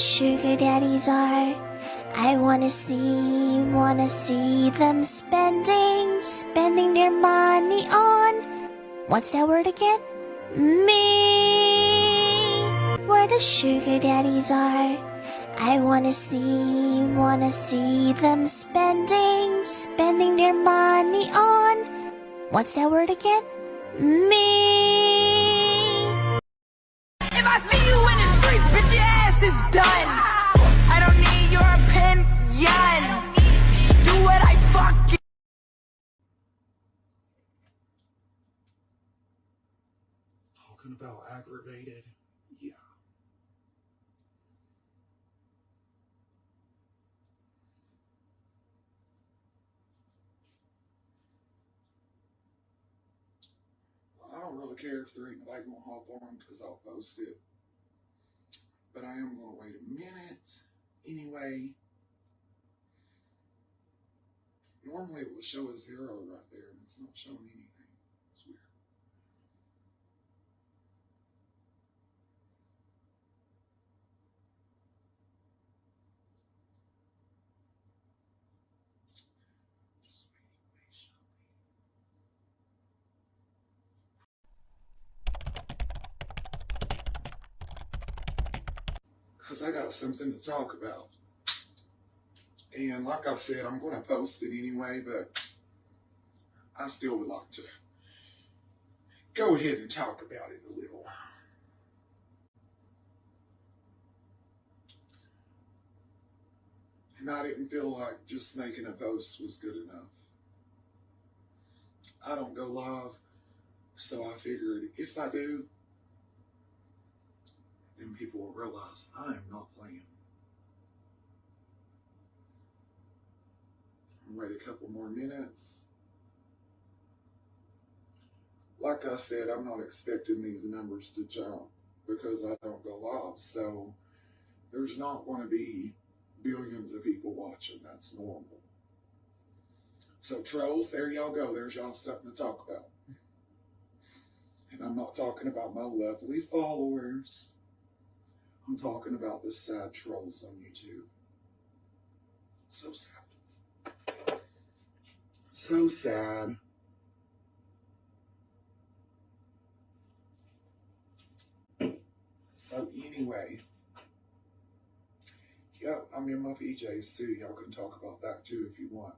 sugar daddies are. I wanna see them spending their money on, what's that word again? Me. Where the sugar daddies are. I wanna see them spending their money on, what's that word again? Me. If I see you in the streets, bitch, your ass is done. I don't need your opinion. Do what I fucking. Talking about aggravated, yeah. Well, I don't really care if there ain't nobody gonna hop on because I'll post it. But I am gonna wait a minute anyway. Normally it will show a 0 right there and it's not showing anything. It's weird. Just waiting patiently. Because I got something to talk about. And like I said, I'm going to post it anyway, but I still would like to go ahead and talk about it a little. And I didn't feel like just making a post was good enough. I don't go live, so I figured if I do, then people will realize I am not playing. Wait a couple more minutes. Like I said, I'm not expecting these numbers to jump because I don't go live, so there's not going to be billions of people watching. That's normal. So trolls, there y'all go. There's y'all something to talk about. And I'm not talking about my lovely followers. I'm talking about the sad trolls on YouTube. So sad. So sad. So anyway, yep, I'm in my PJs too. Y'all can talk about that too if you want.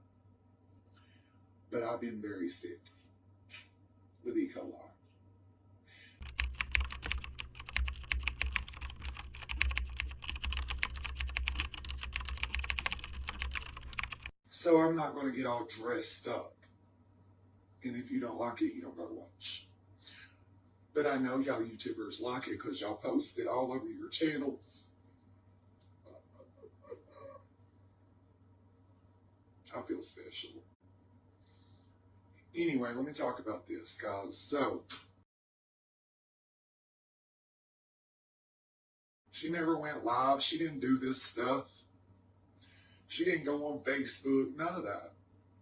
But I've been very sick with E. coli. So I'm not going to get all dressed up. And if you don't like it, you don't got to watch. But I know y'all YouTubers like it because y'all post it all over your channels. I feel special. Anyway, let me talk about this, guys. So, she never went live. She didn't do this stuff. She didn't go on Facebook. None of that.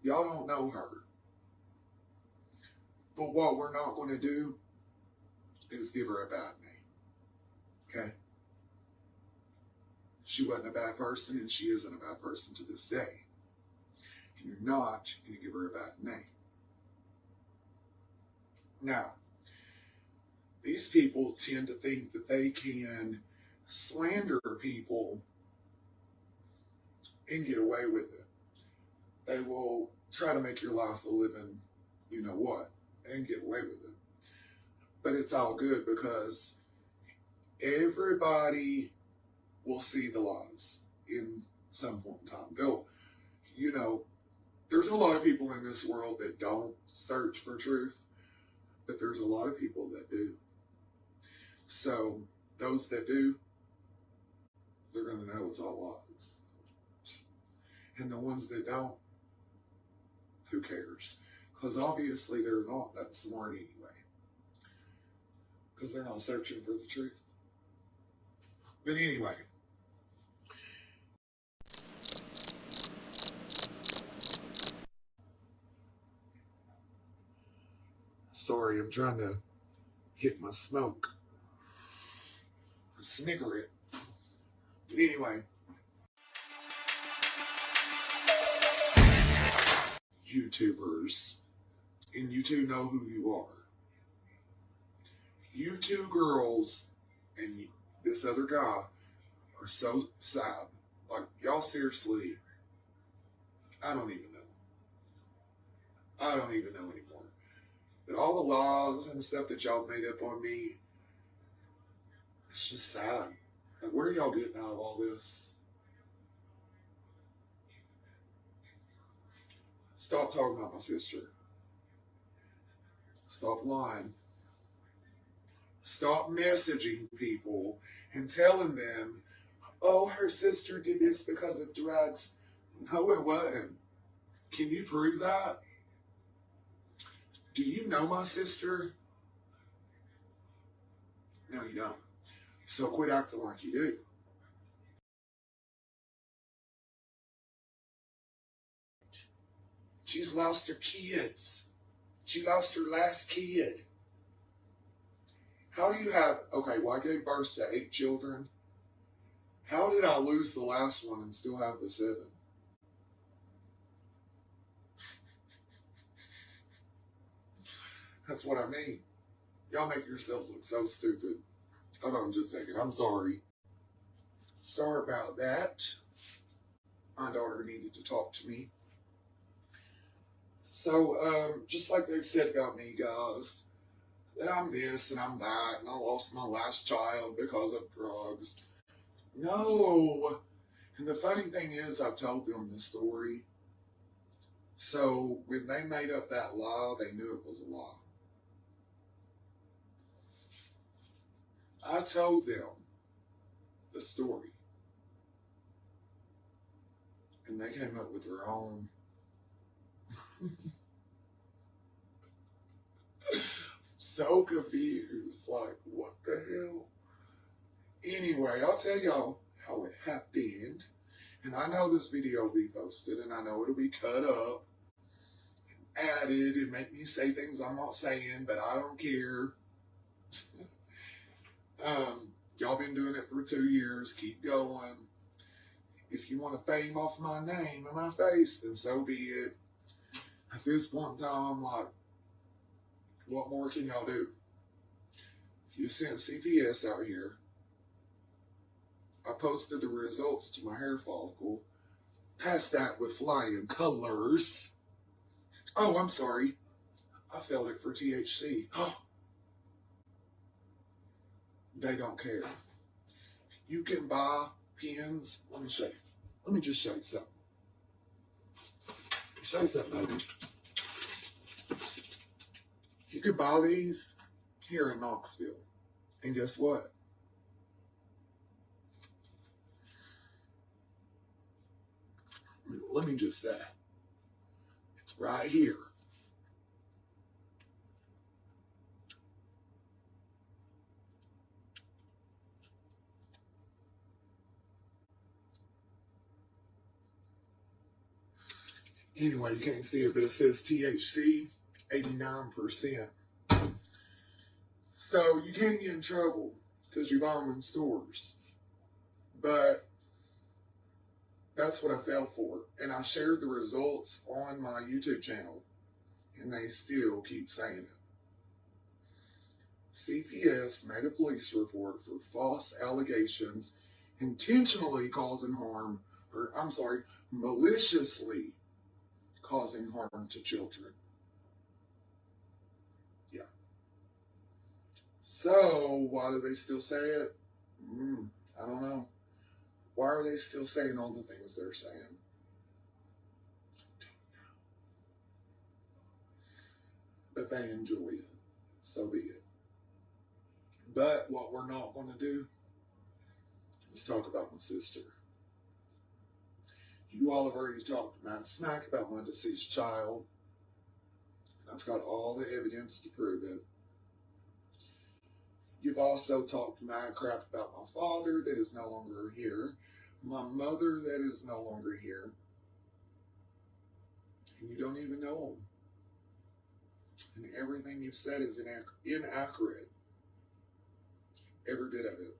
Y'all don't know her. But what we're not going to do is give her a bad name. Okay? She wasn't a bad person, and she isn't a bad person to this day. And you're not going to give her a bad name. Now, these people tend to think that they can slander people and get away with it. They will try to make your life a living, you know what, and get away with it. But it's all good because everybody will see the lies in some point in time. There's a lot of people in this world that don't search for truth, but there's a lot of people that do. So those that do, they're going to know it's all lies. And the ones that don't, who cares? Because obviously they're not that smart anyway. Because they're not searching for the truth. But anyway. Sorry, I'm trying to hit my smoke. A cigarette. But anyway, YouTubers, and you two know who you are. You two girls and this other guy are so sad. Like, y'all seriously, I don't even know. I don't even know anymore. But all the lies and stuff that y'all made up on me, it's just sad. Like, where are y'all getting out of all this? Stop talking about my sister. Stop lying. Stop messaging people and telling them, oh, her sister did this because of drugs. No, it wasn't. Can you prove that? Do you know my sister? No, you don't. So quit acting like you do. She's lost her kids. She lost her last kid. How do you have, okay, well, I gave birth to 8 children. How did I lose the last one and still have the 7? That's what I mean. Y'all make yourselves look so stupid. Hold on just a second. I'm sorry. Sorry about that. My daughter needed to talk to me. So, just like they've said about me, guys, that I'm this and I'm that, and I lost my last child because of drugs. No. And the funny thing is, I've told them the story. So, when they made up that lie, they knew it was a lie. I told them the story. And they came up with their own. So confused, like, what the hell? Anyway, I'll tell y'all how it happened. And I know this video will be posted, and I know it'll be cut up, and added, and make me say things I'm not saying, but I don't care. Y'all been doing it for 2 years. Keep going. If you want to fame off my name and my face, then so be it. At this point in time, I'm like, what more can y'all do? You sent CPS out here. I posted the results to my hair follicle. Passed that with flying colors. Oh, I'm sorry. I failed it for THC. They don't care. You can buy pens. Let me show you. Let me just show you something. Show you something, baby. You can buy these here in Knoxville. And guess what? Let me just say, it's right here. Anyway, you can't see it, but it says THC, 89%. So you can get in trouble because you buy them in stores. But that's what I fell for. And I shared the results on my YouTube channel. And they still keep saying it. CPS made a police report for false allegations intentionally causing harm, or I'm sorry, maliciously causing harm to children. Yeah. So, why do they still say it? I don't know. Why are they still saying all the things they're saying? But they enjoy it. So be it. But what we're not going to do is talk about my sister. You all have already talked mad smack about my deceased child. I've got all the evidence to prove it. You've also talked mad crap about my father that is no longer here, my mother that is no longer here, and you don't even know them. And everything you've said is inaccurate. Every bit of it.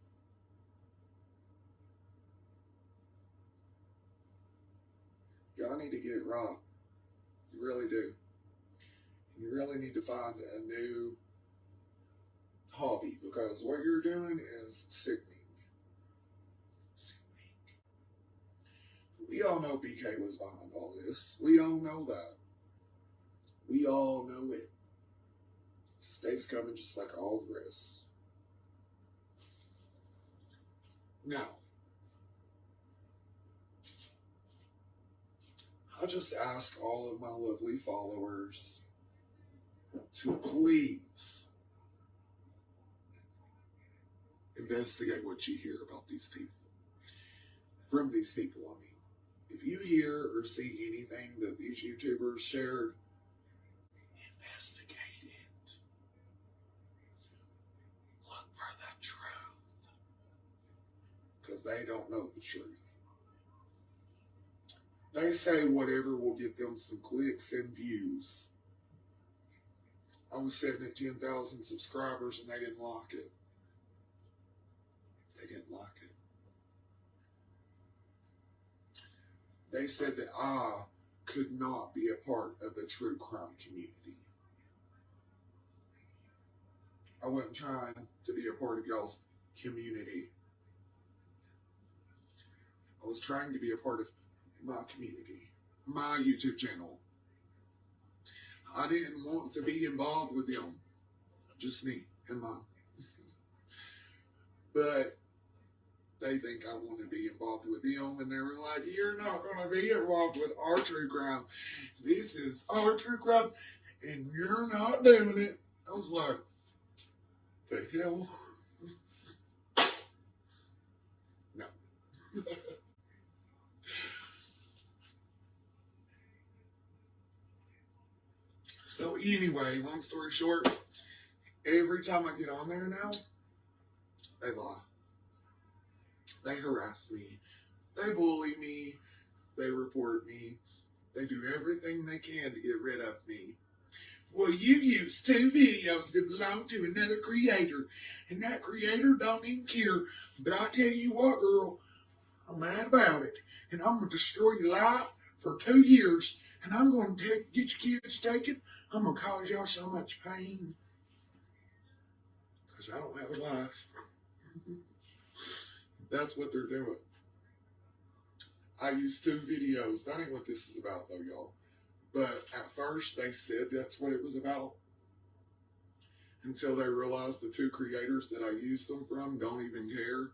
y'all need to get it right. You really do. You really need to find a new hobby, because what you're doing is sickening. Sickening. We all know BK was behind all this. We all know that. We all know it. Day's coming just like all the rest. Now, I just ask all of my lovely followers to please investigate what you hear about these people. From these people, I mean. If you hear or see anything that these YouTubers shared, investigate it. Look for the truth. Because they don't know the truth. They say whatever will get them some clicks and views. I was sitting at 10,000 subscribers and they didn't like it. They didn't like it. They said that I could not be a part of the true crime community. I wasn't trying to be a part of y'all's community. I was trying to be a part of my community, my YouTube channel. I didn't want to be involved with them, just me and mine. But they think I want to be involved with them, and they were like, you're not going to be involved with our true crime. This is our true crime, and you're not doing it. I was like, the hell? No. So anyway, long story short, every time I get on there now, they lie. They harass me. They bully me. They report me. They do everything they can to get rid of me. Well, you used 2 videos that belong to another creator, and that creator don't even care. But I tell you what, girl, I'm mad about it, and I'm going to destroy your life for 2 years, and I'm going to get your kids taken. I'm going to cause y'all so much pain, because I don't have a life. That's what they're doing. I used 2 videos. That ain't what this is about, though, y'all. But at first, they said that's what it was about. Until they realized the 2 creators that I used them from don't even care.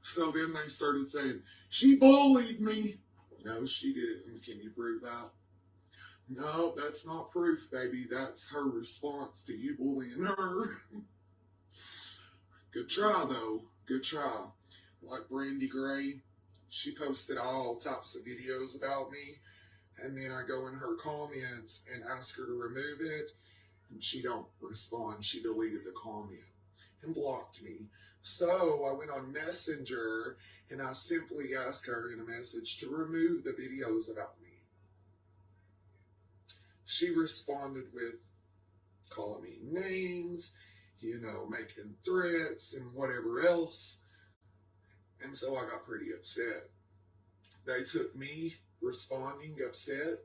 So then they started saying, she bullied me. No, she didn't. Can you prove that? No, that's not proof, baby. That's her response to you bullying her. Good try, though. Good try. Like Brandy Gray, she posted all types of videos about me, and then I go in her comments and ask her to remove it, and she don't respond. She deleted the comment and blocked me. So I went on Messenger, and I simply asked her in a message to remove the videos about me. She responded with calling me names, you know, making threats and whatever else. And so I got pretty upset. They took me responding upset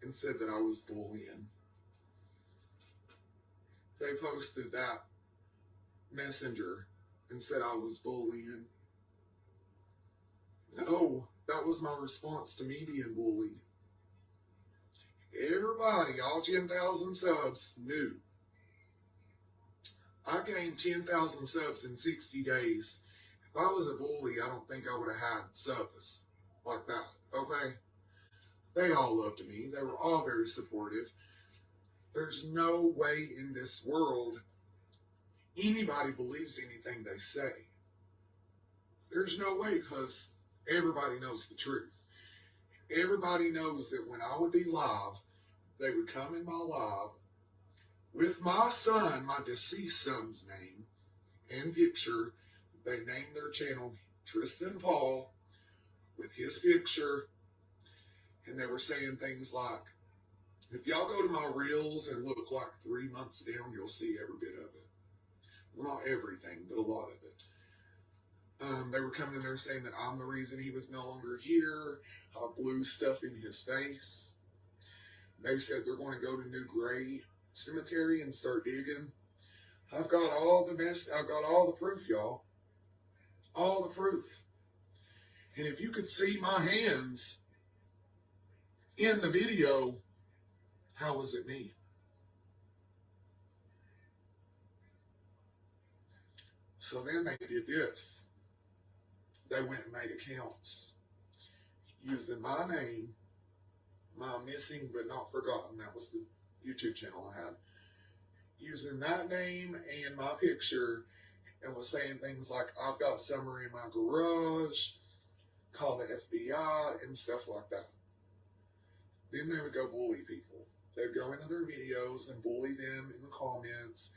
and said that I was bullying. They posted that Messenger and said I was bullying. No, that was my response to me being bullied. Everybody, all 10,000 subs, knew. I gained 10,000 subs in 60 days. If I was a bully, I don't think I would have had subs like that, okay? They all loved me. They were all very supportive. There's no way in this world anybody believes anything they say. There's no way, because everybody knows the truth. Everybody knows that when I would be live, they would come in my live with my son, my deceased son's name and picture. They named their channel Tristan Paul with his picture, and they were saying things like, if y'all go to my reels and look like 3 months down, you'll see every bit of it. Well, not everything, but a lot of it. They were coming in there saying that I'm the reason he was no longer here. I blew stuff in his face. They said they're going to go to New Gray Cemetery and start digging. I've got all the proof, y'all. All the proof. And if you could see my hands in the video, how was it me? So then they did this. They went and made accounts using my name, my missing but not forgotten. That was the YouTube channel I had. Using that name and my picture, and was saying things like, I've got summer in my garage, call the FBI, and stuff like that. Then they would go bully people. They'd go into their videos and bully them in the comments,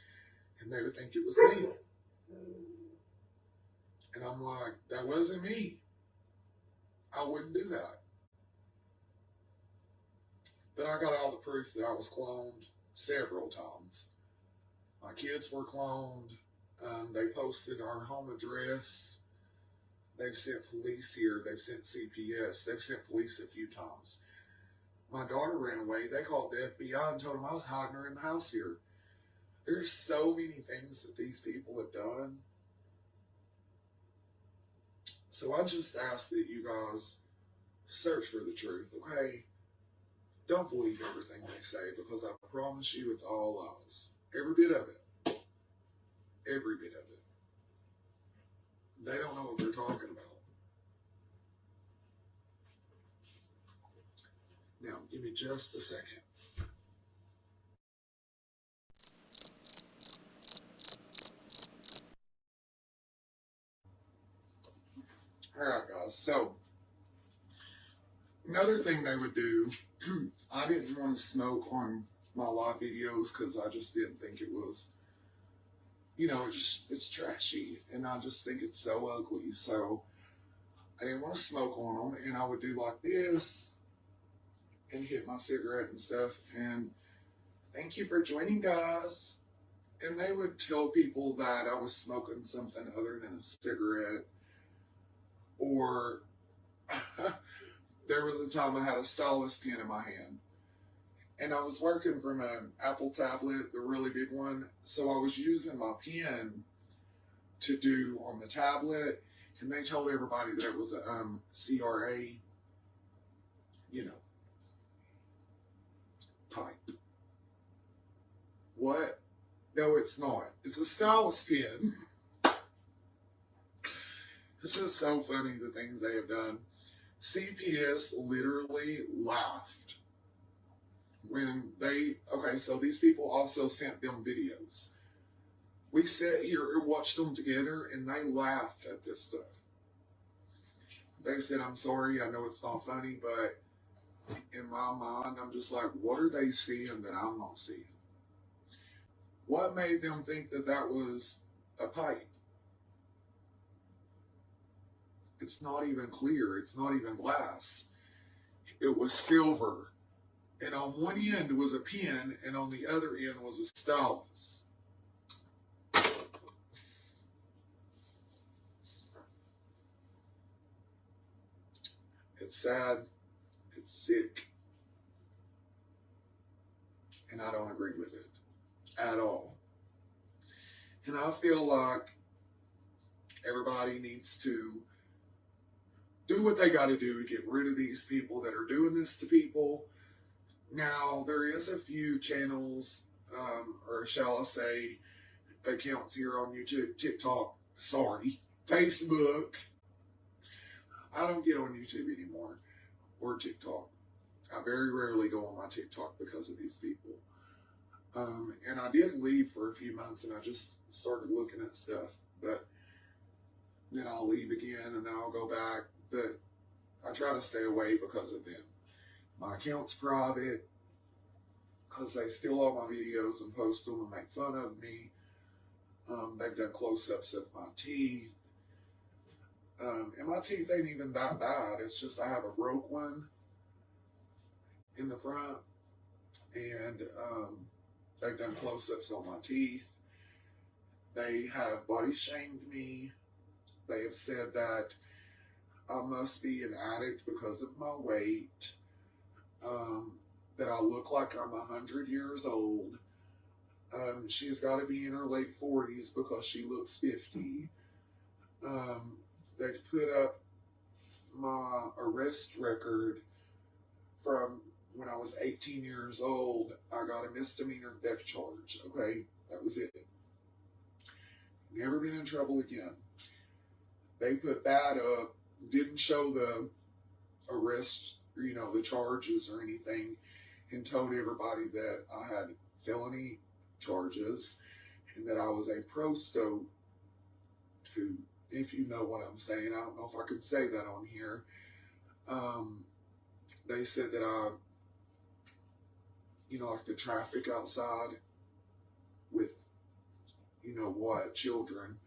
and they would think it was me. And I'm like, that wasn't me. I wouldn't do that. But I got all the proof that I was cloned several times. My kids were cloned. They posted our home address. They've sent police here. They've sent CPS. They've sent police a few times. My daughter ran away. They called the FBI and told them I was hiding her in the house here. There's so many things that these people have done. So I just ask that you guys search for the truth, okay? Don't believe everything they say, because I promise you it's all lies. Every bit of it. Every bit of it. They don't know what they're talking about. Now, give me just a second. Alright guys, so another thing they would do, I didn't want to smoke on my live videos because I just didn't think it was, you know, it's trashy, and I just think it's so ugly. So I didn't want to smoke on them, and I would do like this and hit my cigarette and stuff, and thank you for joining, guys. And they would tell people that I was smoking something other than a cigarette. Or there was a time I had a stylus pen in my hand, and I was working from an Apple tablet, the really big one. So I was using my pen to do on the tablet, and they told everybody that it was a CRA, you know, pipe. What? No, it's not. It's a stylus pen. It's just so funny, the things they have done. CPS literally laughed when they, okay, so these people also sent them videos. We sat here and watched them together, and they laughed at this stuff. They said, I'm sorry, I know it's not funny, but in my mind, I'm just like, what are they seeing that I'm not seeing? What made them think that that was a pipe? It's not even clear. It's not even glass. It was silver. And on one end was a pen, and on the other end was a stylus. It's sad. It's sick. And I don't agree with it at all. And I feel like everybody needs to do what they got to do to get rid of these people that are doing this to people. Now, there is a few channels, or shall I say, accounts here on YouTube, TikTok, Facebook. I don't get on YouTube anymore, or TikTok. I very rarely go on my TikTok because of these people. And I did leave for a few months, and I just started looking at stuff, but then I'll leave again, and then I'll go back. But I try to stay away because of them. My account's private because they steal all my videos and post them and make fun of me. They've done close-ups of my teeth. And my teeth ain't even that bad. It's just I have a broke one in the front. And they've done close-ups on my teeth. They have body shamed me. They have said that I must be an addict because of my weight, that I look like I'm 100 years old. She's got to be in her late 40s because she looks 50. They've put up my arrest record from when I was 18 years old. I got a misdemeanor theft charge. Okay, that was it. Never been in trouble again. They put that up, didn't show the arrest, the charges or anything, and told everybody that I had felony charges and that I was a prostitute, if you know what I'm saying. I don't know if I could say that on here. They said that I, like the traffic outside with, children.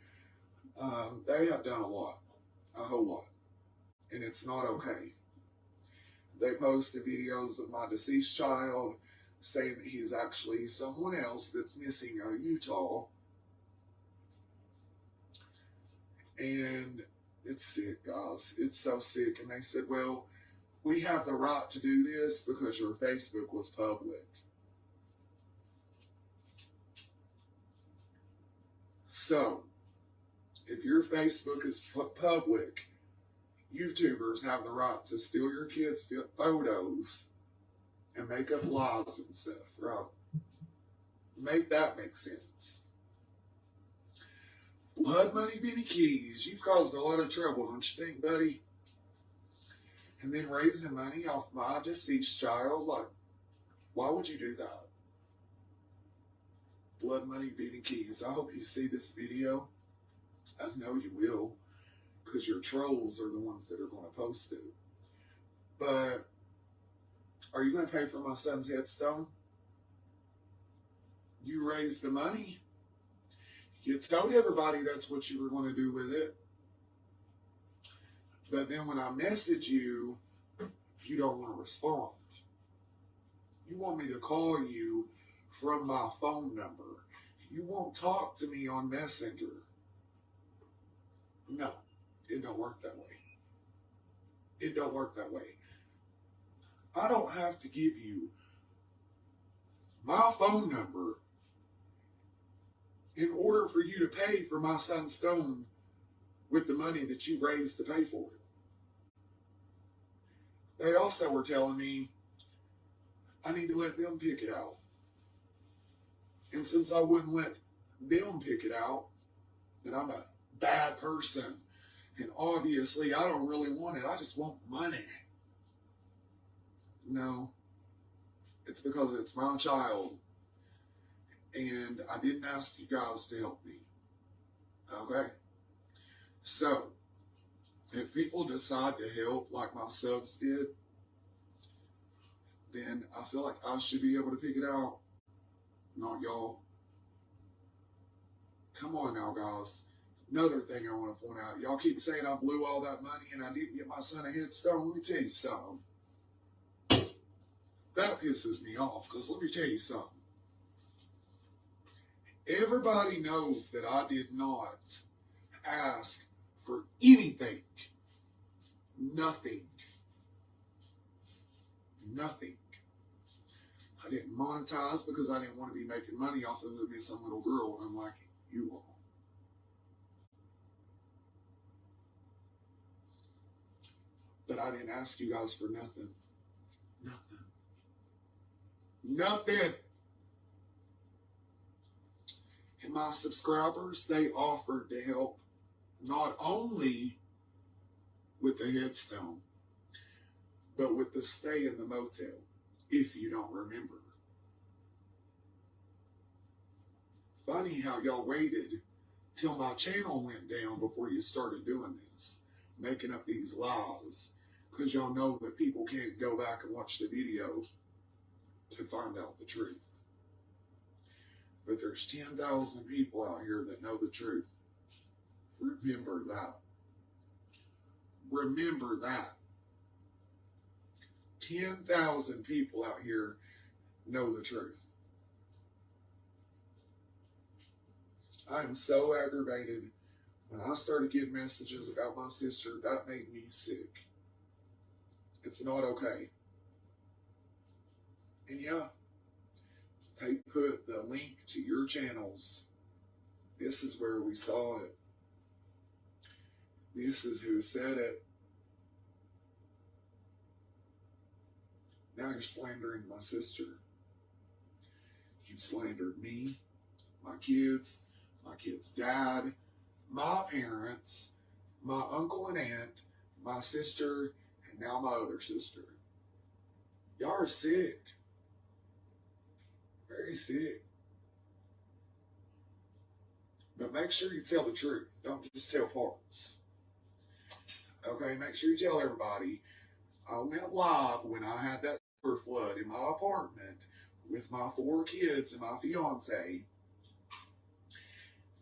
They have done a whole lot, and it's not okay. They posted videos of my deceased child saying that he's actually someone else that's missing out of Utah. And it's sick, guys. It's so sick. And they said, well, we have the right to do this because your Facebook was public. So, if your Facebook is public, YouTubers have the right to steal your kids' photos and make up lies and stuff, right? Make that make sense. Blood Money Benny Keys, you've caused a lot of trouble, don't you think, buddy? And then raising money off my deceased child, like, why would you do that? Blood Money Benny Keys, I hope you see this video. I know you will, because your trolls are the ones that are going to post it. But are you going to pay for my son's headstone? You raised the money. You told everybody that's what you were going to do with it. But then when I message you, you don't want to respond. You want me to call you from my phone number. You won't talk to me on Messenger. No, it don't work that way. It don't work that way. I don't have to give you my phone number in order for you to pay for my son's stone with the money that you raised to pay for it. They also were telling me I need to let them pick it out. And since I wouldn't let them pick it out, then I'm a bad person. And obviously I don't really want it. I just want money. No, it's because it's my child. And I didn't ask you guys to help me. Okay? So, if people decide to help like my subs did, then I feel like I should be able to pick it out. Not y'all. Come on now, guys. Another thing I want to point out. Y'all keep saying I blew all that money and I didn't get my son a headstone. Let me tell you something. That pisses me off, because let me tell you something. Everybody knows that I did not ask for anything. Nothing. Nothing. I didn't monetize because I didn't want to be making money off of it being some little girl, unlike you all. But I didn't ask you guys for nothing. Nothing. Nothing. And my subscribers, they offered to help not only with the headstone, but with the stay in the motel, if you don't remember. Funny how y'all waited till my channel went down before you started doing this, making up these lies, because y'all know that people can't go back and watch the video to find out the truth. But there's 10,000 people out here that know the truth. Remember that. Remember that. 10,000 people out here know the truth. I am so aggravated When I started getting messages about my sister, that made me sick. It's not okay. And yeah, they put the link to your channels. This is where we saw it. This is who said it. Now you're slandering my sister. You slandered me, my kids' dad, my parents, my uncle and aunt, my sister, and now my other sister. Y'all are sick. Very sick. But make sure you tell the truth. Don't just tell parts. Okay, make sure you tell everybody. I went live when I had that sewer flood in my apartment with my 4 kids and my fiance.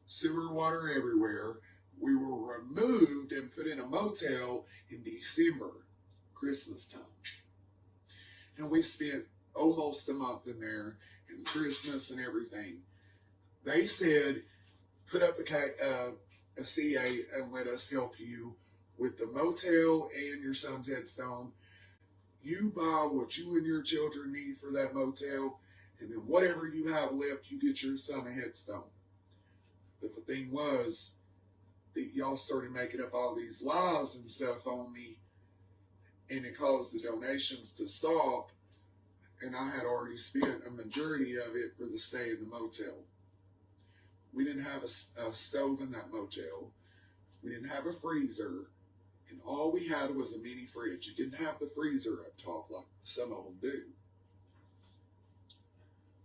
Sewer water everywhere. We were removed and put in a motel in December, Christmas time. And we spent almost a month in there, and Christmas and everything. They said, put up a CA and let us help you with the motel and your son's headstone. You buy what you and your children need for that motel, and then whatever you have left, you get your son a headstone. But the thing was that y'all started making up all these lies and stuff on me, and it caused the donations to stop, and I had already spent a majority of it for the stay in the motel. We didn't have a stove in that motel. We didn't have a freezer. And all we had was a mini fridge. You didn't have the freezer up top like some of them do.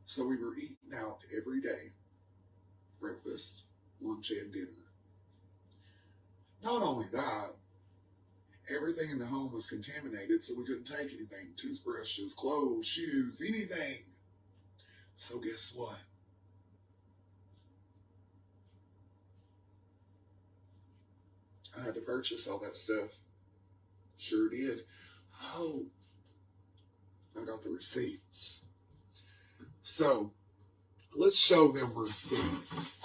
So we were eating out every day. Breakfast, lunch, and dinner. Not only that, everything in the home was contaminated, so we couldn't take anything. Toothbrushes, clothes, shoes, anything. So guess what? I had to purchase all that stuff. Sure did. Oh, I got the receipts. So, let's show them receipts.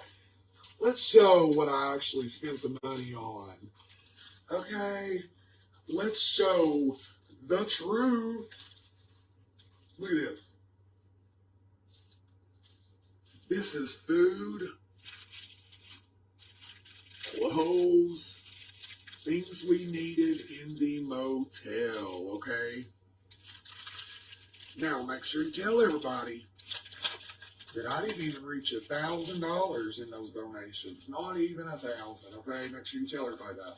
Let's show what I actually spent the money on. Okay? Let's show the truth. Look at this. This is food, clothes, things we needed in the motel, okay? Now, make sure you tell everybody that I didn't even reach $1,000 in those donations. Not even 1,000, okay? Make sure you tell everybody that.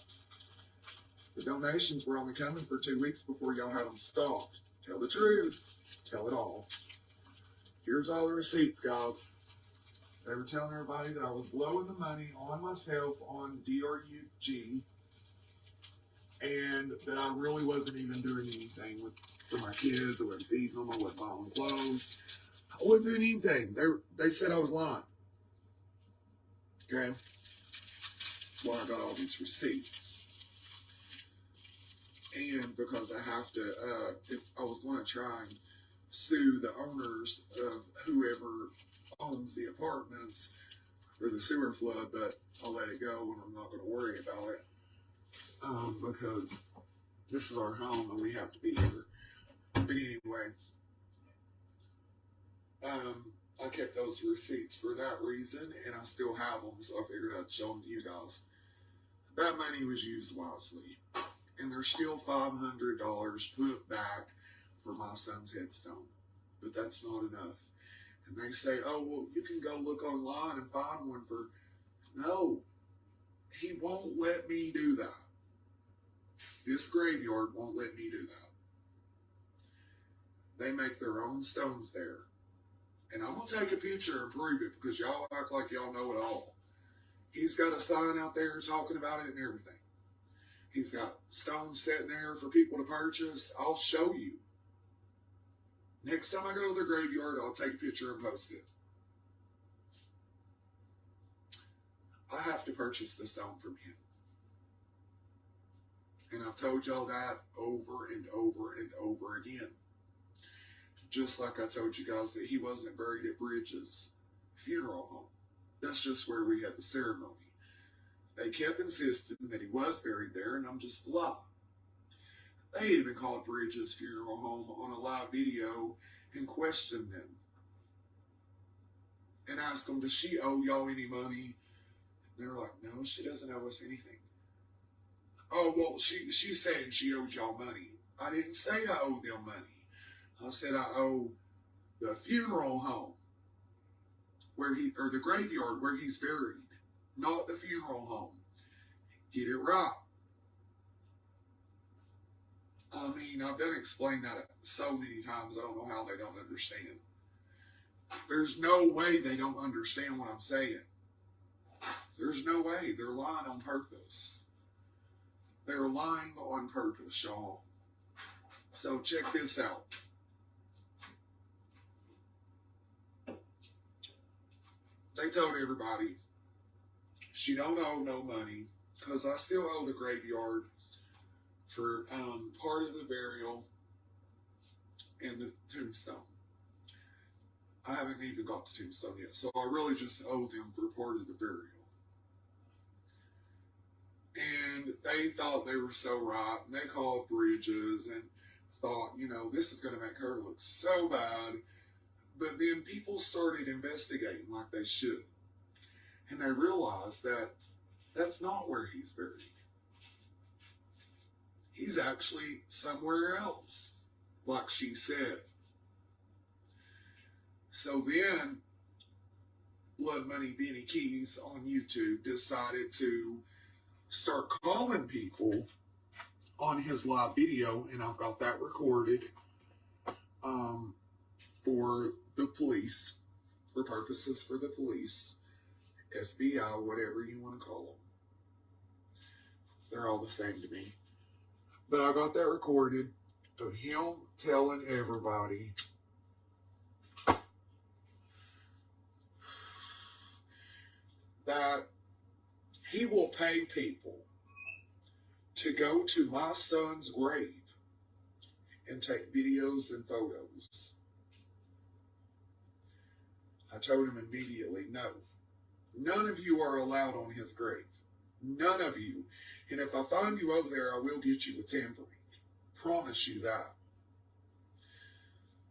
The donations were only coming for 2 weeks before y'all had them stopped. Tell the truth. Tell it all. Here's all the receipts, guys. They were telling everybody that I was blowing the money on myself on DRUG, and that I really wasn't even doing anything for my kids. I wasn't feeding them. I wasn't buying clothes. I wasn't doing anything. They said I was lying. Okay? That's why I got all these receipts. And because I have to, if I was going to try and sue the owners of whoever owns the apartments for the sewer flood, but I'll let it go and I'm not going to worry about it. Because this is our home and we have to be here. But anyway, I kept those receipts for that reason, and I still have them, so I figured I'd show them to you guys. That money was used wisely, and there's still $500 put back for my son's headstone, but that's not enough. And they say, oh, well, you can go look online and find one for... No, he won't let me do that. This graveyard won't let me do that. They make their own stones there. And I'm going to take a picture and prove it, because y'all act like y'all know it all. He's got a sign out there talking about it and everything. He's got stones sitting there for people to purchase. I'll show you. Next time I go to the graveyard, I'll take a picture and post it. I have to purchase the stone from him. And I've told y'all that over and over and over again. Just like I told you guys that he wasn't buried at Bridges' funeral home. That's just where we had the ceremony. They kept insisting that he was buried there, and I'm just lie. They even called Bridges' funeral home on a live video and questioned them and asked them, does she owe y'all any money? They were like, no, she doesn't owe us anything. Oh, well, she's saying she owed y'all money. I didn't say I owe them money. I said I owe the funeral home or the graveyard where he's buried, not the funeral home. Get it right. I mean, I've done explain that so many times, I don't know how they don't understand. There's no way they don't understand what I'm saying. There's no way. They're lying on purpose. They're lying on purpose, y'all. So check this out. They told everybody, she don't owe no money because I still owe the graveyard for part of the burial and the tombstone. I haven't even got the tombstone yet, so I really just owe them for part of the burial. And they thought they were so right, and they called Bridges and thought, you know, this is going to make her look so bad. But then people started investigating like they should. And they realized that that's not where he's buried. He's actually somewhere else, like she said. So then, Blood Money Benny Keys on YouTube decided to start calling people on his live video, and I've got that recorded for the police, for purposes for the police, FBI, whatever you want to call them. They're all the same to me. But I got that recorded of him telling everybody that he will pay people to go to my son's grave and take videos and photos. I told him immediately, no. None of you are allowed on his grave. None of you. And if I find you over there, I will get you with tampering. Promise you that.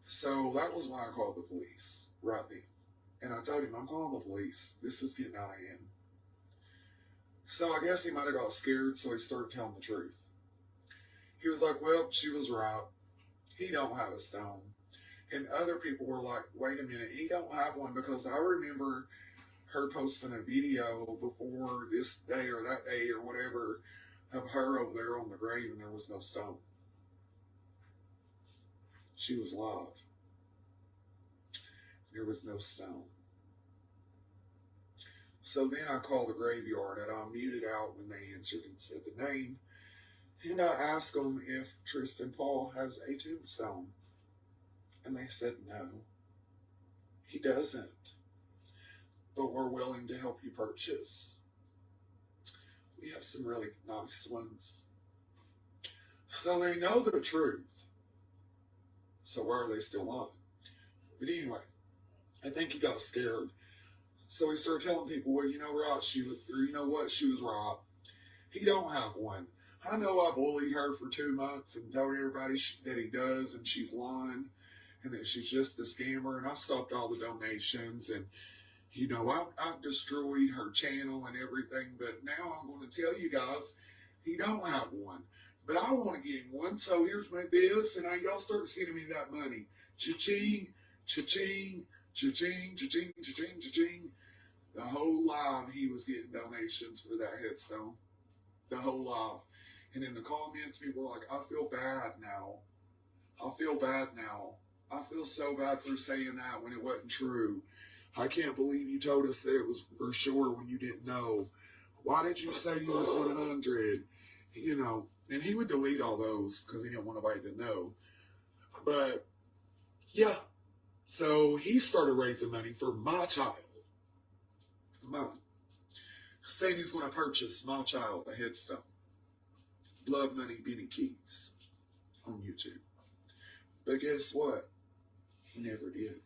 So that was when I called the police, right then. And I told him, I'm calling the police. This is getting out of hand. So I guess he might have got scared, so he started telling the truth. He was like, well, she was right. He don't have a stone. And other people were like, wait a minute, he don't have one, because I remember her posting a video before this day or that day or whatever of her over there on the grave, and there was no stone. She was live. There was no stone. So then I called the graveyard, and I muted out when they answered and said the name. And I asked them if Tristan Paul has a tombstone. And they said no, he doesn't. But we're willing to help you purchase. We have some really nice ones. So they know the truth. So why are they still lying? But anyway, I think he got scared. So he started telling people, well, you know, right, you know what, she was right. He don't have one. I know I bullied her for 2 months and told everybody that he does, and she's lying, and that she's just a scammer, and I stopped all the donations, and, you know, I've destroyed her channel and everything, but now I'm going to tell you guys, he don't have one. But I want to get him one, so here's my this, and y'all start sending me that money. Cha-ching, cha-ching, cha-ching, cha-ching, cha-ching, cha-ching. The whole live, he was getting donations for that headstone. The whole live. And in the comments, people were like, I feel bad now. I feel bad now. I feel so bad for saying that when it wasn't true. I can't believe you told us that it was for sure when you didn't know. Why did you say you was 100? You know, and he would delete all those because he didn't want nobody to know. But, yeah. So he started raising money for my child. Mine. Saying he's going to purchase my child a headstone. Blood Money Benny Keys on YouTube. But guess what? He never did.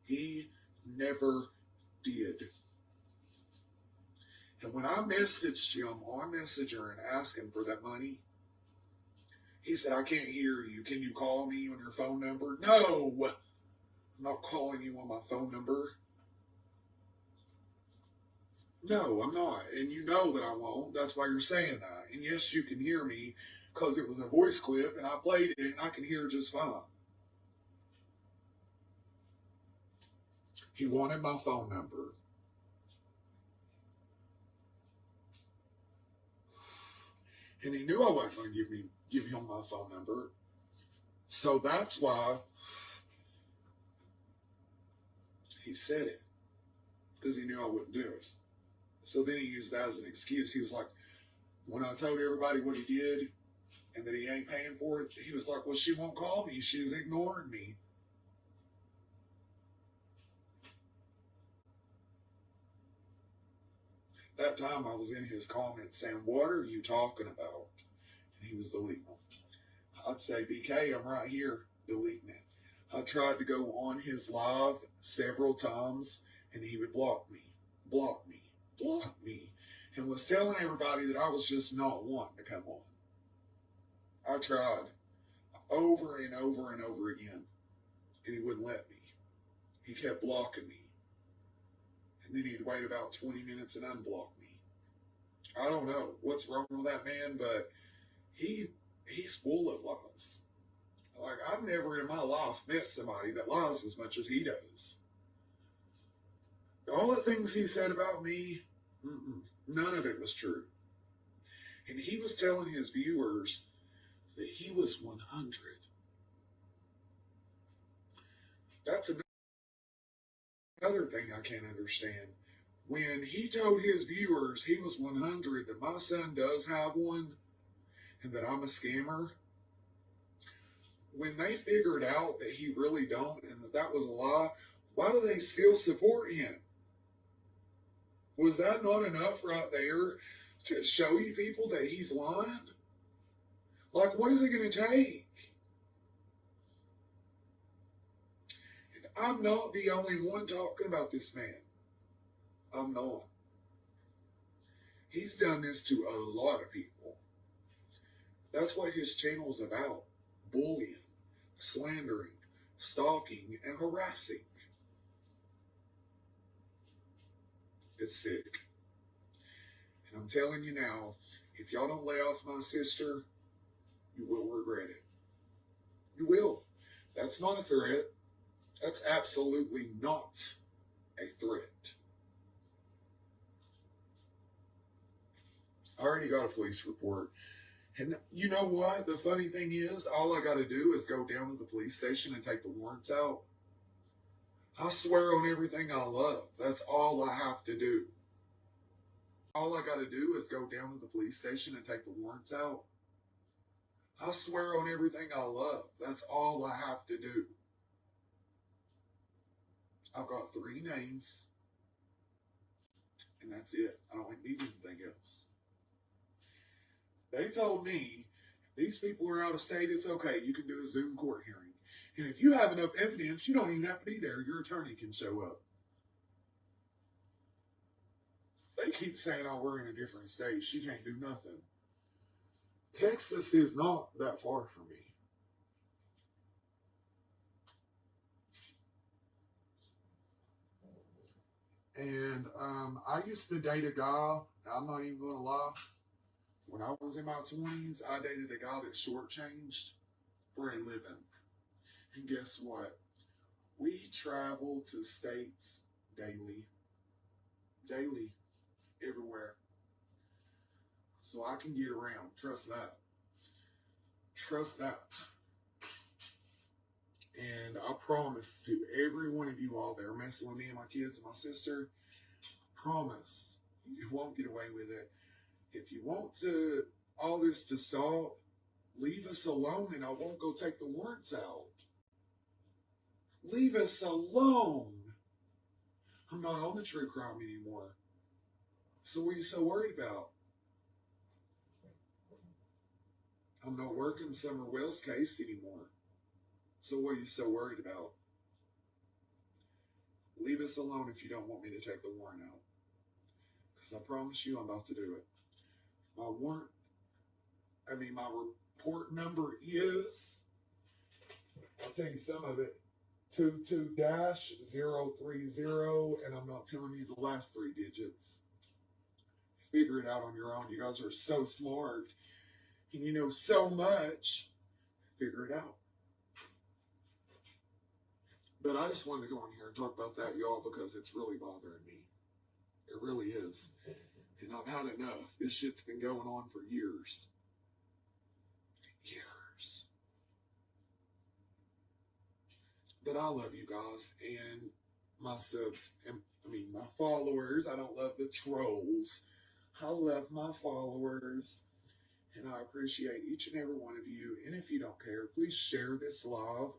He never did. And When I messaged him on Messenger and asked him for that money, he said, I can't hear you. Can you call me on your phone number? No, I'm not calling you on my phone number. No, I'm not. And you know that I won't. That's why you're saying that. And yes, you can hear me because it was a voice clip and I played it and I can hear just fine. He wanted my phone number. And he knew I wasn't going to give him my phone number. So that's why he said it. Because he knew I wouldn't do it. So then he used that as an excuse. He was like, when I told everybody what he did and that he ain't paying for it, he was like, well, she won't call me. She's ignoring me. That time I was in his comments saying, what are you talking about? And he was deleting them. I'd say, BK, I'm right here deleting it. I tried to go on his live several times and he would block me, and was telling everybody that I was just not wanting to come on. I tried over and over and over again, and he wouldn't let me. He kept blocking me. And then he'd wait about 20 minutes and unblock me. I don't know what's wrong with that man, but he's full of lies. Like, I've never in my life met somebody that lies as much as he does. All the things he said about me, none of it was true. And he was telling his viewers that he was 100. That's another thing I can't understand. When he told his viewers he was 100, that my son does have one, and that I'm a scammer, when they figured out that he really don't, and that was a lie, why do they still support him? Was that not enough right there to show you people that he's lying? Like, what is it going to take? And I'm not the only one talking about this man. I'm not. He's done this to a lot of people. That's what his channel's about. Bullying, slandering, stalking, and harassing. It's sick. And I'm telling you now, if y'all don't lay off my sister, you will regret it. You will. That's not a threat. That's absolutely not a threat. I already got a police report. And you know what? The funny thing is, all I got to do is go down to the police station and take the warrants out. I swear on everything I love. That's all I have to do. All I got to do is go down to the police station and take the warrants out. I swear on everything I love. That's all I have to do. I've got 3 names. And that's it. I don't need anything else. They told me, these people are out of state, it's okay. You can do a Zoom court hearing. And if you have enough evidence, you don't even have to be there. Your attorney can show up. They keep saying, oh, we're in a different state. She can't do nothing. Texas is not that far from me. And I used to date a guy, I'm not even going to lie. When I was in my 20s, I dated a guy that shortchanged for a living. And guess what? We travel to states daily. Daily. Everywhere. So I can get around. Trust that. Trust that. And I promise to every one of you all that are messing with me and my kids and my sister, promise you won't get away with it. If you want all this to stop, leave us alone and I won't go take the warrants out. Leave us alone. I'm not on the true crime anymore. So what are you so worried about? I'm not working Summer Wells' case anymore. So what are you so worried about? Leave us alone if you don't want me to take the warrant out. because I promise you I'm about to do it. My report number is, I'll tell you some of it, 22-030, and I'm not telling you the last 3 digits. Figure it out on your own. You guys are so smart, and you know so much. Figure it out. But I just wanted to go on here and talk about that, y'all, because it's really bothering me. It really is. And I've had enough. This shit's been going on for years. Years. But I love you guys and my subs, and my followers. I don't love the trolls. I love my followers. And I appreciate each and every one of you. And if you don't care, please share this live,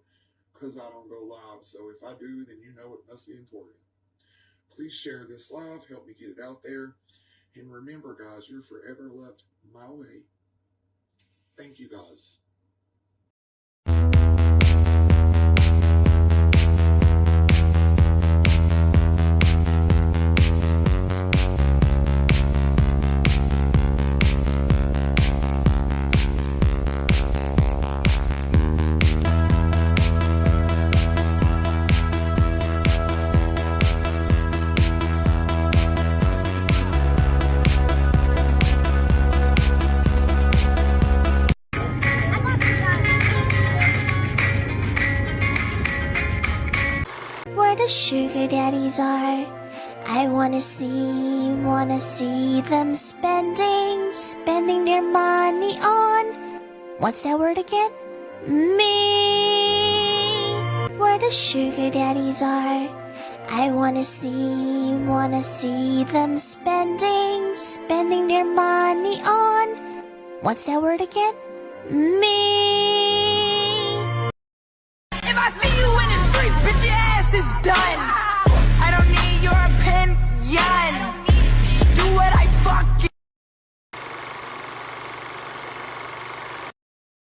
because I don't go live. So if I do, then you know it must be important. Please share this live. Help me get it out there. And remember, guys, you're forever loved my way. Thank you, guys. Where the sugar daddies are, I wanna see them spending their money on, what's that word again? Me. Where the sugar daddies are, I wanna see them spending their money on, what's that word again? Me. If I see you in the streets, bitch, your ass is done.